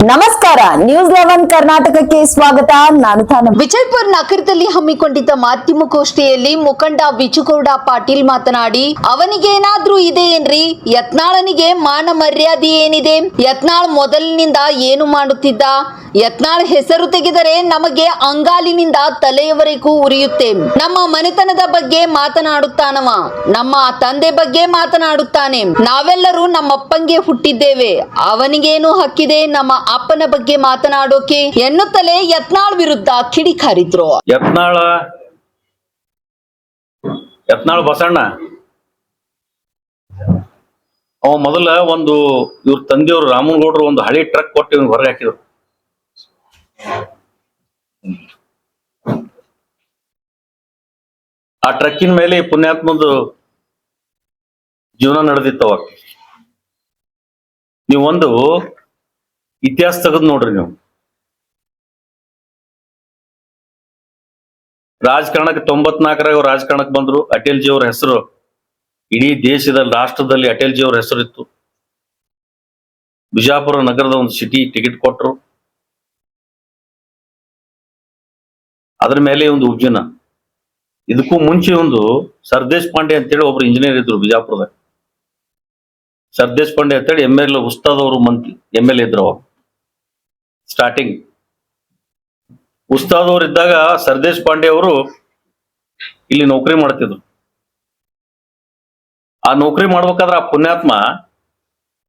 ನಮಸ್ಕಾರ, ನ್ಯೂಸ್ 11 ಕರ್ನಾಟಕಕ್ಕೆ ಸ್ವಾಗತ. ನಾನು ತಾನ. ವಿಜಯಪುರ ನಗರದಲ್ಲಿ ಹಮ್ಮಿಕೊಂಡಿದ್ದ ಮಾಧ್ಯಮಗೋಷ್ಠಿಯಲ್ಲಿ ಮುಖಂಡ ವಿಜುಗೌಡ ಪಾಟೀಲ್ ಮಾತನಾಡಿ, ಅವನಿಗೇನಾದ್ರೂ ಇದೆ ಏನ್ರಿ? ಯತ್ನಾಳನಿಗೆ ಮಾನ ಮರ್ಯಾದೆ ಏನಿದೆ? ಯತ್ನಾಳ್ ಮೊದಲಿನಿಂದ ಏನು ಮಾಡುತ್ತಿದ್ದ? ಯತ್ನಾಳ್ ಹೆಸರು ತೆಗೆದರೆ ನಮಗೆ ಅಂಗಾಲಿನಿಂದ ತಲೆಯವರೆಗೂ ಉರಿಯುತ್ತೆ. ನಮ್ಮ ಮನೆತನದ ಬಗ್ಗೆ ಮಾತನಾಡುತ್ತಾನವ, ನಮ್ಮ ತಂದೆ ಬಗ್ಗೆ ಮಾತನಾಡುತ್ತಾನೆ. ನಾವೆಲ್ಲರೂ ನಮ್ಮಪ್ಪಂಗೆ ಹುಟ್ಟಿದ್ದೇವೆ, ಅವನಿಗೇನು ಹಕ್ಕಿದೆ ನಮ್ಮ ಅಪ್ಪನ ಬಗ್ಗೆ ಮಾತನಾಡೋಕೆ ಎನ್ನುತ್ತಲೇ ಯತ್ನಾಳ್ ವಿರುದ್ಧ ಕಿಡಿಕಾರಿದ್ರು. ಯತ್ನಾಳ್ ಬಸಣ್ಣ ಅವ ಮೊದಲ ಒಂದು ಇವ್ರ ತಂದೆಯವರು ರಾಮನಗೌಡರು ಒಂದು ಹಳಿ ಟ್ರಕ್ ಕೊಟ್ಟು ಇವ್ನ ಹೊರಗೆ ಹಾಕಿದ್ರು. ಆ ಟ್ರಕ್ಕಿನ ಮೇಲೆ ಪುಣ್ಯಾತ್ಮಂದು ಜೀವನ ನಡೆದಿತ್ತವ. ನೀವೊಂದು ಇತಿಹಾಸ ತೆಗೆದು ನೋಡ್ರಿ. ನೀವು ರಾಜಕಾರಣಕ್ಕೆ 94ರಾಗ ರಾಜಕಾರಣಕ್ಕೆ ಬಂದ್ರು. ಅಟಲ್ ಜಿ ಅವ್ರ ಹೆಸರು ಇಡೀ ದೇಶದಲ್ಲಿ, ರಾಷ್ಟ್ರದಲ್ಲಿ ಅಟಲ್ ಜಿ ಅವ್ರ ಹೆಸರಿತ್ತು. ಬಿಜಾಪುರ ನಗರದ ಒಂದು ಸಿಟಿ ಟಿಕೆಟ್ ಕೊಟ್ರು. ಅದ್ರ ಮೇಲೆ ಒಂದು ಉಜ್ಜನ. ಇದಕ್ಕೂ ಮುಂಚೆ ಒಂದು ಸರ್ದೇಶ್ ಪಾಂಡೆ ಅಂತೇಳಿ ಒಬ್ರು ಇಂಜಿನಿಯರ್ ಇದ್ರು ಬಿಜಾಪುರದಾಗ. ಸರ್ದೇಶ್ ಪಾಂಡೆ ಅಂತೇಳಿ MLA ಉಸ್ತಾದ್ ಅವರು ಮಂತ್ರಿ MLA ಇದ್ರು. ಅವರು ಸ್ಟಾರ್ಟಿಂಗ್ ಉಸ್ತಾದ್ ಅವರು ಇದ್ದಾಗ ಸರ್ದೇಶ್ ಪಾಂಡೆ ಅವರು ಇಲ್ಲಿ ನೌಕರಿ ಮಾಡ್ತಿದ್ರು. ಆ ನೌಕರಿ ಮಾಡ್ಬೇಕಾದ್ರೆ ಆ ಪುಣ್ಯಾತ್ಮ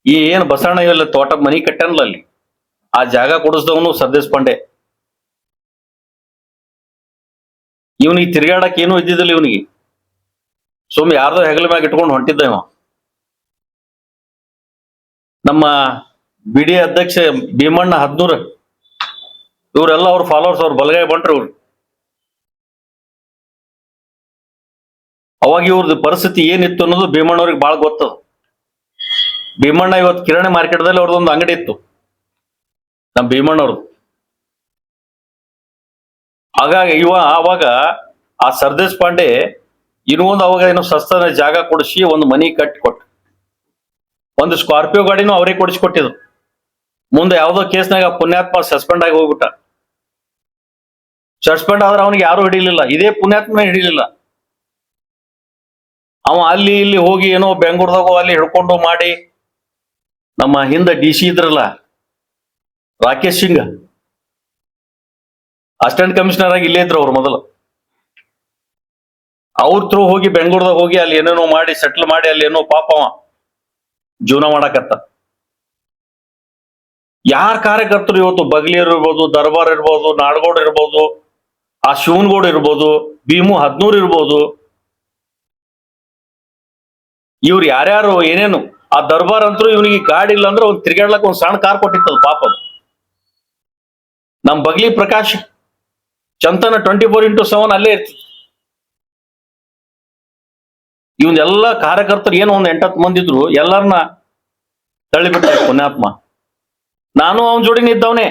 ಈ ಏನ್ ಬಸಣ್ಣ ಇಲ್ಲ ತೋಟ ಮನಿ ಕಟ್ಟನಲ್ಲ, ಅಲ್ಲಿ ಆ ಜಾಗ ಕೊಡಿಸಿದವನು ಸರ್ದೇಶ್ ಪಾಂಡೆ. ಇವನಿಗೆ ತಿರ್ಗಾಡಕ್ ಏನೂ ಇದ್ದಿದ್ದಿಲ್ಲ. ಇವನಿಗೆ ಸುಮ್ಮನೆ ಯಾರ್ದೋ ಹೆಗಲ ಮ್ಯಾಗ ಇಟ್ಕೊಂಡು ಹೊಂಟಿದ್ದ ಇವ. ನಮ್ಮ BD ಅಧ್ಯಕ್ಷ ಭೀಮಣ್ಣ 14 ಇವರೆಲ್ಲ ಅವ್ರ ಫಾಲೋವರ್ಸ್, ಅವ್ರ ಬಲಗೈ ಬಂಟ್ರು ಇವ್ರು. ಅವಾಗ ಇವ್ರದ್ದು ಪರಿಸ್ಥಿತಿ ಏನಿತ್ತು ಅನ್ನೋದು ಭೀಮಣ್ಣವ್ರಿಗೆ ಬಹಳ ಗೊತ್ತದ. ಭೀಮಣ್ಣ ಇವತ್ತು ಕಿರಾಣಿ ಮಾರ್ಕೆಟ್ದಲ್ಲಿ ಅವ್ರದ್ದೊಂದು ಅಂಗಡಿ ಇತ್ತು, ನಮ್ಮ ಭೀಮಣ್ಣವ್ರದ್ದು. ಹಾಗಾಗಿ ಅವಾಗ ಆ ಸರ್ದೇಶ್ ಪಾಂಡೆ ಇನ್ನೊಂದು ಅವಾಗ ಏನೋ ಸಸ್ತನ ಜಾಗ ಕೊಡಿಸಿ ಒಂದು ಮನಿ ಕಟ್ಟಿ ಕೊಟ್ಟು, ಒಂದು ಸ್ಕಾರ್ಪಿಯೋ ಗಾಡಿನೂ ಅವರೇ ಕೊಡಿಸ್ಕೊಟ್ಟಿದ್ರು. ಮುಂದೆ ಯಾವ್ದೋ ಕೇಸ್ನಾಗ ಪುಣ್ಯಾತ್ಮ ಸಸ್ಪೆಂಡ್ ಆಗಿ ಹೋಗ್ಬಿಟ್ಟ. ಸಸ್ಪೆಂಡ್ ಆದ್ರೆ ಅವನಿಗೆ ಯಾರು ಹಿಡಿಲಿಲ್ಲ, ಇದೇ ಪುಣ್ಯಾತ್ಮನೇ ಹಿಡಿಲಿಲ್ಲ. ಅವ ಅಲ್ಲಿ ಇಲ್ಲಿ ಹೋಗಿ ಏನೋ ಬೆಂಗಳೂರದಾಗ ಅಲ್ಲಿ ಹಿಡ್ಕೊಂಡು ಮಾಡಿ, ನಮ್ಮ ಹಿಂದೆ DC ಇದ್ರಲ್ಲ ರಾಕೇಶ್ ಸಿಂಗ್, ಅಸಿಸ್ಟೆಂಟ್ ಕಮಿಷನರ್ ಆಗಿ ಇಲ್ಲೇ ಇದ್ರು ಅವ್ರು ಮೊದಲು. ಅವ್ರ ಥ್ರೂ ಹೋಗಿ ಬೆಂಗಳೂರದಾಗ ಹೋಗಿ ಅಲ್ಲಿ ಏನೇನೋ ಮಾಡಿ ಸೆಟ್ಲ್ ಮಾಡಿ ಅಲ್ಲಿ ಏನೋ ಪಾಪವ ಜೀವನ ಮಾಡಕತ್ತ. ಯಾರ ಕಾರ್ಯಕರ್ತರು ಇವತ್ತು ಬಗ್ಲಿಯರ್ ಇರ್ಬೋದು, ದರ್ಬಾರ್ ಇರ್ಬೋದು, ನಾಡಗೌಡ ಇರ್ಬೋದು, ಆ ಶಿವನಗೌಡ ಇರ್ಬೋದು, ಭೀಮು 14 ಇರ್ಬೋದು, ಇವ್ರು ಯಾರ್ಯಾರು ಏನೇನು. ಆ ದರ್ಬಾರ್ ಅಂತೂ ಇವನಿಗೆ ಗಾಡಿ ಇಲ್ಲ ಅಂದ್ರೆ ಒಂದು ತಿರ್ಗಾಡ್ಲಕ್ಕ ಒಂದು ಸಣ್ಣ ಕಾರ್ ಕೊಟ್ಟಿತ್ತದ ಪಾಪ. ನಮ್ ಬಗ್ಲಿ ಪ್ರಕಾಶ್ ಚಂತನ 24x7 ಅಲ್ಲೇ ಇರ್ತಿತ್ತು. ಇವನ್ನೆಲ್ಲ ಕಾರ್ಯಕರ್ತರು ಏನೋ ಒಂದು 8-10 ಮಂದಿ ಇದ್ರು, ಎಲ್ಲರನ್ನ ತಳ್ಳಿಬಿಟ್ಟ ಪುಣ್ಯಾತ್ಮ. ನಾನು ಅವನ ಜೋಡಿನ ಇದ್ದವನೇ.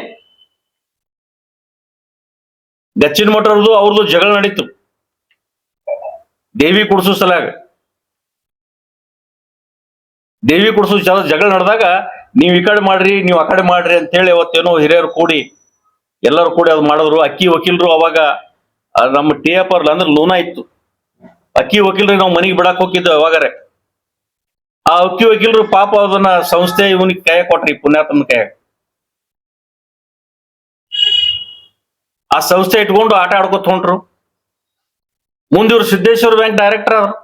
ಗಚ್ಚಿನ ಮಠರದು ಅವ್ರದ್ದು ಜಗಳ ನಡೀತು ದೇವಿ ಕುಡ್ಸೋ ಸಲಾಗ. ದೇವಿ ಕುಡ್ಸೋ ಜಗಳ ನಡೆದಾಗ ನೀವ್ ಈ ಕಡೆ ಮಾಡ್ರಿ, ನೀವು ಆ ಕಡೆ ಮಾಡ್ರಿ ಅಂತ ಹೇಳಿ ಅವತ್ತೇನೋ ಹಿರಿಯರು ಕೂಡಿ ಎಲ್ಲರೂ ಕೂಡಿ ಅದು ಮಾಡಿದ್ರು. ಅಕ್ಕಿ ವಕೀಲರು ಅವಾಗ ನಮ್ಮ TF ಅಂದ್ರೆ ಲೋನ ಇತ್ತು. ಅಕ್ಕಿ ವಕೀಲರು ನಾವು ಮನೆಗೆ ಬಿಡಾಕ್ ಹೋಗಿದ್ದೇವೆ ಅವಾಗಾರೆ. ಆ ಅಕ್ಕಿ ವಕೀಲರು ಪಾಪ ಅದನ್ನ ಸಂಸ್ಥೆ ಇವನಿಗೆ ಕೈ ಕೊಟ್ರಿ, ಪುಣ್ಯಾತ್ಮನ ಕೈ. ಆ ಸಂಸ್ಥೆ ಇಟ್ಕೊಂಡು ಆಟ ಆಡ್ಕೊತ ಹೊಂಟ್ರು. ಮುಂದೆ ಇವ್ರು ಸಿದ್ದೇಶ್ವರ ಬ್ಯಾಂಕ್ ಡೈರೆಕ್ಟರ್ ಆದ್ರು.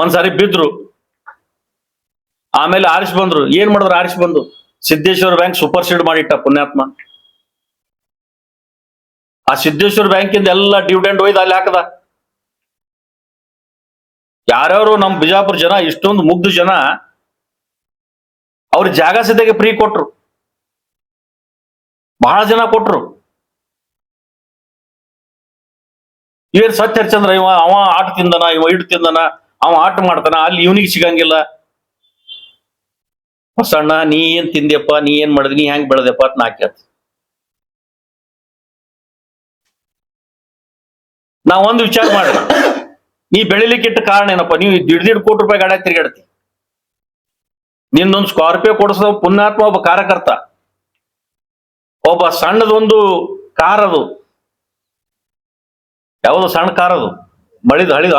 ಒಂದ್ಸಾರಿ ಬಿದ್ರು, ಆಮೇಲೆ ಆರಿಸಿ ಬಂದ್ರು. ಏನ್ ಮಾಡಿದ್ರು? ಆರಿಸಿ ಬಂದು ಸಿದ್ದೇಶ್ವರ ಬ್ಯಾಂಕ್ ಸೂಪರ್ ಸೀಡ್ ಮಾಡಿಟ್ಟ ಪುಣ್ಯಾತ್ಮ. ಆ ಸಿದ್ದೇಶ್ವರ ಬ್ಯಾಂಕಿಂದ ಎಲ್ಲ ಡಿವಿಡೆಂಡ್ ಒಯ್ದು ಅಲ್ಲಿ ಹಾಕದ. ಯಾರ್ಯಾರು ನಮ್ ಬಿಜಾಪುರ ಜನ, ಇಷ್ಟೊಂದು ಮುಗ್ಧ ಜನ, ಅವ್ರ ಜಾಗ ಸಿದ್ಧಾಗೆ ಫ್ರೀ ಕೊಟ್ರು. ಬಹಳ ಜನ ಕೊಟ್ರು. ಇವೇನ್ ಸತ್ಯ ಹರಿಚಂದ್ರ ಅವ ಆಟ ತಿಂದನ, ಇವ ಇಟ್ಟು ತಿಂದನ, ಅವ ಆಟ ಮಾಡ್ತಾನ, ಅಲ್ಲಿ ಇವನಿಗೆ ಸಿಗಂಗಿಲ್ಲ. ಹೊಸಣ್ಣ ನೀ ಏನ್ ತಿಂದ್ಯಪ್ಪ, ನೀ ಏನ್ ಮಾಡಿದ್ರಿ, ನೀ ಹೆಂಗ್ ಬೆಳೆದಪ್ಪ ಅಂತ ನಾ ಕೇಳ್ತೀನಿ. ನಾವೊಂದು ವಿಚಾರ ಮಾಡ್ರಿ, ನೀ ಬೆಳಿಲಿಕ್ಕಿಟ್ಟ ಕಾರಣ ಏನಪ್ಪ? ನೀವು 1.5 ಕೋಟಿ ರೂಪಾಯಿ ಗಾಡಿ ತಿರುಗಾಡ್ತಿ. ನಿನ್ನೊಂದು ಸ್ಕಾರ್ಪಿಯೋ ಕೊಡಿಸೋ ಪುಣ್ಯಾತ್ಮ ಒಬ್ಬ ಕಾರ್ಯಕರ್ತ. ಒಬ್ಬ ಸಣ್ಣದೊಂದು ಕಾರ್ ಅದು, ಯಾವುದು ಸಣ್ಣ ಕಾರ್ ಅದು, ಮಳಿದು ಹಳಿದು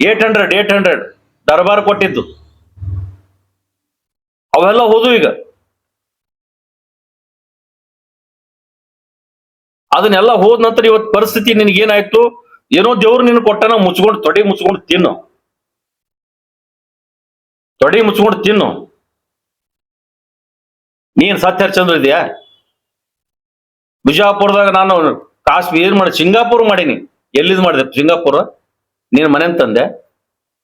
800 ದರ್ಬಾರ್ ಕೊಟ್ಟಿದ್ದು, ಅವೆಲ್ಲ ಹೋದು. ಈಗ ಅದನ್ನೆಲ್ಲ ಹೋದ ನಂತರ ಇವತ್ತು ಪರಿಸ್ಥಿತಿ ನಿನಗೇನಾಯ್ತು? ಏನೋ ದೇವ್ರು ನಿನ್ ಕೊಟ್ಟನ, ಮುಚ್ಕೊಂಡು ತೊಡೆ ಮುಚ್ಕೊಂಡು ತಿನ್ನು. ನೀನ್ ಸತ್ಯಹರಿಚಂದ್ರ ಇದೆಯಾ? ಬಿಜಾಪುರದಾಗ ನಾನು ಕಾಶ್ಮೀರ್ ಮಾಡಿ ಸಿಂಗಾಪುರ್ ಮಾಡೀನಿ. ಎಲ್ಲಿದ್ ಮಾಡಿದೆ ಸಿಂಗಾಪುರ? ನೀನ್ ಮನೆನ್ ತಂದೆ.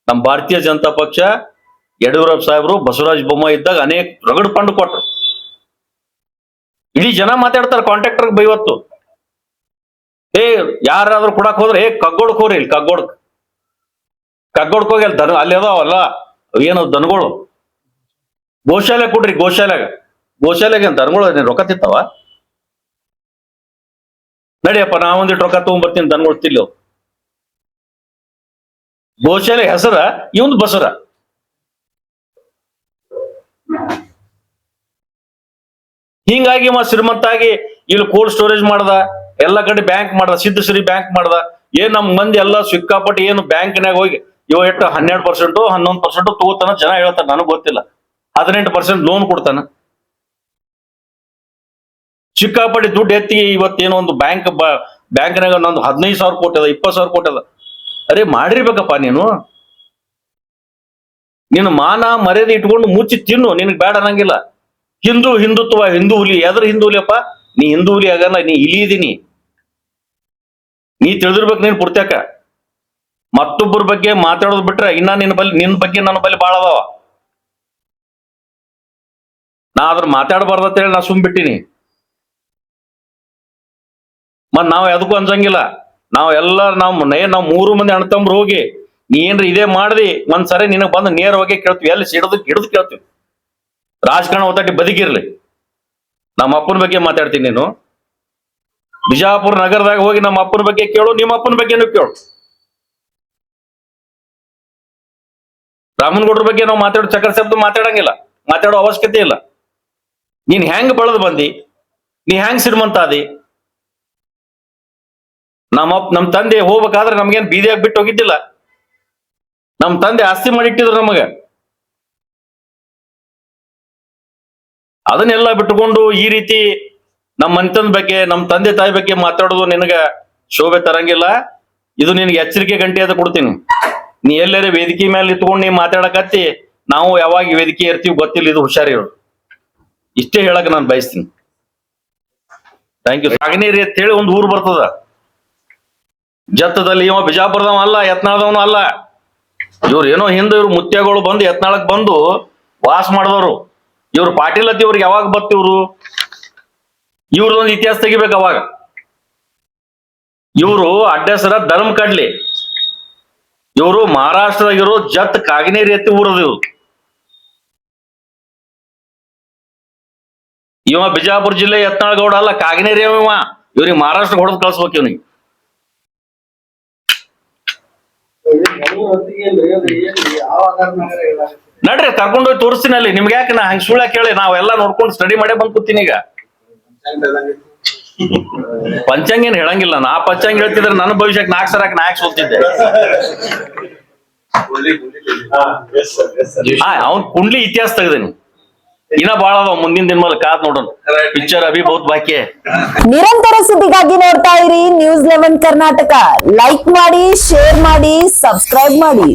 ನಮ್ಮ ಭಾರತೀಯ ಜನತಾ ಪಕ್ಷ ಯಡಿಯೂರಪ್ಪ ಸಾಹೇಬರು ಬಸವರಾಜ ಬೊಮ್ಮಾಯಿ ಇದ್ದಾಗ ಅನೇಕ ರಗಡ್ ಫಂಡ್ ಕೊಟ್ರು. ಇಡೀ ಜನ ಮಾತಾಡ್ತಾರೆ ಕಾಂಟ್ರಾಕ್ಟರ್ ಬೈವತ್ತು. ಯಾರಾದ್ರೂ ಕೊಡಕ್ ಹೋದ್ರೆ ಕಗ್ಗೋಡ್ಕ್ ಹೋಗ್ರಿ, ಇಲ್ಲಿ ಕಗ್ಗೋಡ್ಕ್ ಹೋಗಿ ಅಲ್ಲಿ ಅಲ್ಲಿ ಅದಾವಲ್ಲ ಏನು ದನಗಳು, ಗೋಶಾಲೆ ಕೊಡ್ರಿ, ಗೋಶಾಲೆಗೆ ದನಗಳು ರೊಕ್ಕ ತಿಂತಾವ? ನಡಿಯಪ್ಪ ನಾವೊಂದಿಟ್ಟು ರೊಕ್ಕ ತಗೊಂಡ್ಬರ್ತೀನಿ, ದನಗಳು ತಿಲ್ಲಿ. ಗೋಶಾಲೆ ಹೆಸರ ಇವಂದು ಬಸರ. ಹಿಂಗಾಗಿ ಶ್ರೀಮಂತಾಗಿ ಇಲ್ಲಿ ಕೋಲ್ಡ್ ಸ್ಟೋರೇಜ್ ಮಾಡ್ದ, ಎಲ್ಲ ಕಡೆ ಬ್ಯಾಂಕ್ ಮಾಡ್ದ, ಸಿದ್ಧಶ್ರೀ ಬ್ಯಾಂಕ್ ಮಾಡ್ದ. ನಮ್ ಮಂದಿ ಎಲ್ಲ ಸಿಕ್ಕಾಪಟ್ಟಿ ಏನು ಬ್ಯಾಂಕ್ನಾಗ ಹೋಗಿ ಇವ ಎಷ್ಟು 12% 11% ತಗೋತಾನ ಜನ ಹೇಳ್ತಾರ, ನನಗ್ ಗೊತ್ತಿಲ್ಲ. 18% ಲೋನ್ ಕೊಡ್ತಾನ. ಸಿಕ್ಕಾಪಟ್ಟಿ ದುಡ್ಡು ಎತ್ತಿ ಇವತ್ತೇನೋ ಒಂದು ಬ್ಯಾಂಕ್ನಾಗ ನಂದು 15,000 ಕೋಟಿ ಅದ, 20,000 ಕೋಟಿ ಅದ. ಅರೆ ಮಾಡಿರ್ಬೇಕಪ್ಪ ನೀನು. ನೀನು ಮಾನ ಮರ್ಯಾದೆ ಇಟ್ಕೊಂಡು ಮುಚ್ಚಿ ತಿನ್ನು, ನಿನಗ್ ಬೇಡ ಅನ್ನಂಗಿಲ್ಲ. ಹಿಂದುತ್ವ, ಹಿಂದೂ ಹುಲಿ. ಯಾವ್ದ್ರ ಹಿಂದೂ ಹುಲಿಯಪ್ಪ? ನೀ ಹಿಂದೂ ಹುಲಿ ಆಗಲ್ಲ, ನೀ ಇಲಿ ಇದೀನಿ. ನೀ ತಿಳಿದಿರ್ಬೇಕು ನೀನ್ ಪುರ್ತಕ. ಮತ್ತೊಬ್ಬರ ಬಗ್ಗೆ ಮಾತಾಡೋದು ಬಿಟ್ರೆ ಇನ್ನ ನಿನ್ ಬಗ್ಗೆ ನನ್ನ ಬಲ್ಲಿ ಬಾಳ ಅದಾವ. ನಾ ಅದ್ರ ಮಾತಾಡಬಾರ್ದಂತ ಹೇಳಿ ನಾ ಸುಮ್ಬಿಟ್ಟಿನಿ. ಮತ್ ನಾವ್ ಎದಕ್ಕೂ ಅನ್ಸಂಗಿಲ್ಲ. ನಾವ್ 3 ಮಂದಿ ಅಣ್ಣತಂಬ್ರು ಹೋಗಿ ನೀ ಏನ್ರಿ ಇದೇ ಮಾಡ್ದಿ ಒಂದ್ಸರಿ ನಿನಗ್ ಬಂದು ನೇರವಾಗಿ ಕೇಳ್ತೀವಿ, ಎಲ್ಲಿ ಹಿಡಿದು ಕೇಳ್ತೀವಿ. ರಾಜಕಾರಣ ಒತ್ತಟಿ ಬದುಕಿರ್ಲಿ. ನಮ್ಮ ಅಪ್ಪನ ಬಗ್ಗೆ ಮಾತಾಡ್ತೀನಿ. ನೀನು ಬಿಜಾಪುರ ನಗರದಾಗ ಹೋಗಿ ನಮ್ಮ ಅಪ್ಪನ ಬಗ್ಗೆ ಕೇಳು, ನಿಮ್ಮ ಅಪ್ಪನ ಬಗ್ಗೆನೂ ಕೇಳು. ರಾಮನಗೌಡ್ರ ಬಗ್ಗೆ ನಾವು ಮಾತಾಡೋ ಚಕ್ರ ಶಬ್ದ ಮಾತಾಡಂಗಿಲ್ಲ, ಮಾತಾಡೋ ಅವಶ್ಯಕತೆ ಇಲ್ಲ. ನೀನ್ ಹೆಂಗ್ ಬಳದ್ ಬಂದಿ, ನೀ ಹೆಂಗ್ ಶ್ರೀಮಂತ ಆದಿ? ನಮ್ ತಂದೆ ಹೋಗ್ಬೇಕಾದ್ರೆ ನಮ್ಗೇನ್ ಬೀದಿಯಾಗಿ ಬಿಟ್ಟು ಹೋಗಿದ್ದಿಲ್ಲ. ನಮ್ ತಂದೆ ಆಸ್ತಿ ಮಾಡಿಟ್ಟಿದ್ರು ನಮಗ. ಅದನ್ನೆಲ್ಲ ಬಿಟ್ಟುಕೊಂಡು ಈ ರೀತಿ ನಮ್ಮ ಮನೆತನದ ಬಗ್ಗೆ, ನಮ್ಮ ತಂದೆ ತಾಯಿ ಬಗ್ಗೆ ಮಾತಾಡೋದು ನಿನಗ ಶೋಭೆ ತರಂಗಿಲ್ಲ. ಇದು ನಿನಗೆ ಎಚ್ಚರಿಕೆ ಗಂಟೆ ಅಂತ ಕೊಡ್ತೀನಿ. ನೀ ಎಲ್ಲರೂ ವೇದಿಕೆ ಮೇಲೆ ಇತ್ಕೊಂಡು ನೀ ಮಾತಾಡಕತ್ತಿ, ನಾವು ಯಾವಾಗ ವೇದಿಕೆ ಇರ್ತೀವಿ ಗೊತ್ತಿಲ್ಲ. ಇದು ಹುಷಾರಿರು. ಇಷ್ಟೇ ಹೇಳಕ್ ನಾನು ಬಯಸ್ತೀನಿ. Thank you. ಸಾಗನೇರಿ ಅಂತ ಹೇಳಿ ಒಂದು ಊರು ಬರ್ತದ ಜತ್ತದಲ್ಲಿ. ಇವ ಬಿಜಾಪುರದವ ಅಲ್ಲ, ಯತ್ನಾಳದವನು ಅಲ್ಲ. ಇವ್ರು ಏನೋ ಹಿಂದೆ ಇವ್ರು ಮುತ್ಯಗಳು ಬಂದು ಯತ್ನಾಳಕ್ ಬಂದು ವಾಸ ಮಾಡಿದವರು. ಇವ್ರು ಪಾಟೀಲ್ ಅತ್ತಿ ಇವ್ರಿಗೆ ಯಾವಾಗ ಬರ್ತಿವ್ರು? ಇವ್ರದೊಂದು ಇತಿಹಾಸ ತೆಗಿಬೇಕು ಅವಾಗ. ಇವರು ಅಡ್ಡೆಸರ ಧರ್ಮ ಕಡ್ಲಿ. ಇವರು ಮಹಾರಾಷ್ಟ್ರದಾಗಿರೋ ಜತ್ ಕಾಗನೇರಿ ಎತ್ತಿ ಊರದು. ಇವ ಬಿಜಾಪುರ ಜಿಲ್ಲೆ ಯತ್ನಾಳ್ ಗೌಡ ಅಲ್ಲ, ಕಾಗನೇರಿ ಇವ. ಇವ್ರಿಗೆ ಮಹಾರಾಷ್ಟ್ರ ಹೊಡೆದು ಕಳ್ಸ್ಬೇಕು ಇವ್ನಿಗೆ. ನಡ್ರಿ ಕರ್ಕೊಂಡೋಗಿ ತೋರಿಸ್ತೀನಿ ಅಲ್ಲಿ. ನಿಮ್ಗೆ ಯಾಕೆ ನಾ ಹಂಗ ಸುಳ್ಳ ಕೇಳಿ ನಾವೆಲ್ಲ ನೋಡ್ಕೊಂಡು ಸ್ಟಡಿ ಮಾಡೇ ಬಂದ್ ಕೂತೀನಿ. ಈಗ ಪಂಚಾಂಗ ಏನ್ ಹೇಳಂಗಿಲ್ಲ. ನಾ ಪಂಚಾಂಗ ಹೇಳ್ತಿದ್ರೆ ನನ್ನ ಭವಿಷ್ಯಕ್ಕೆ 4 ಸರಕ್ಕೆ ನಾ ಯಾಕೆ ಸೋಲ್ತಿದ್ದೆ? ಅವ್ನ್ ಕುಂಡ್ಲಿ ಇತಿಹಾಸ ತೆಗ್ದೇನಿ. ಇನ್ನ ಬಾಳ ಅದಾವ, ಮುಂದಿನ ದಿನ ಮೇಲೆ ಕಾದ್ ನೋಡೋಣ. ಪಿಕ್ಚರ್ ಅಭಿ ಬಹುತ್ ಬಾಕಿ. ನಿರಂತರ ಸುದ್ದಿಗಾಗಿ ನೋಡ್ತಾ ಇರಿ News 11 ಕರ್ನಾಟಕ. ಲೈಕ್ ಮಾಡಿ, ಶೇರ್ ಮಾಡಿ, ಸಬ್ಸ್ಕ್ರೈಬ್ ಮಾಡಿ.